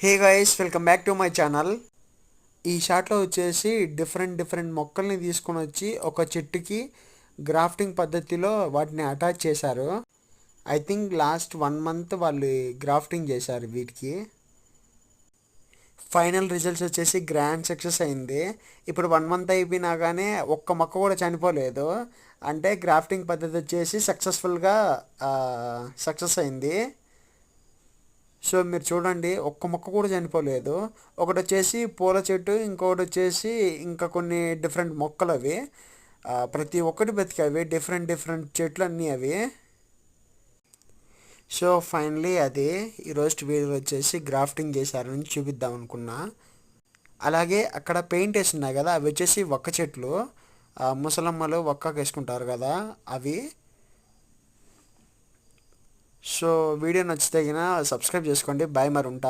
Hey guys, welcome back to my channel. ఈ షాట్లో వచ్చేసి డిఫరెంట్ మొక్కల్ని తీసుకొని వచ్చి ఒక చెట్టుకి గ్రాఫ్టింగ్ పద్ధతిలో వాటిని అటాచ్ చేశారు. ఐ థింక్ లాస్ట్ 1 మంత్ వాళ్ళు గ్రాఫ్టింగ్ చేశారు వీటికి. ఫైనల్ రిజల్ట్స్ వచ్చేసి గ్రాండ్ సక్సెస్ అయింది. ఇప్పుడు 1 మంత్ అయిపోయినా కానీ ఒక్క మొక్క కూడా చనిపోలేదు. అంటే గ్రాఫ్టింగ్ పద్ధతి వచ్చేసి సక్సెస్ఫుల్గా సక్సెస్ అయింది. సో మీరు చూడండి, ఒక్క మొక్క కూడా చనిపోలేదు. ఒకటి వచ్చేసి పూల చెట్టు, ఇంకొకటి వచ్చేసి ఇంకా కొన్ని డిఫరెంట్ మొక్కలు అవి. ప్రతి ఒక్కటి బతికావి, డిఫరెంట్ చెట్లు అన్నీ అవి. సో ఫైనలీ అది ఈరోజు వీడియో వచ్చేసి గ్రాఫ్టింగ్ చేశారని చూపిద్దాం అనుకున్నా. అలాగే అక్కడ పెయింట్ వేసి ఉన్నాయి కదా, అవి వచ్చేసి ఒక్క చెట్లు. ముసలమ్మలు ఒక్కకి వేసుకుంటారు కదా అవి. సో వీడియో నచ్చితే సబ్స్క్రైబ్ చేసుకోండి. బాయ్, మరి ఉంటా.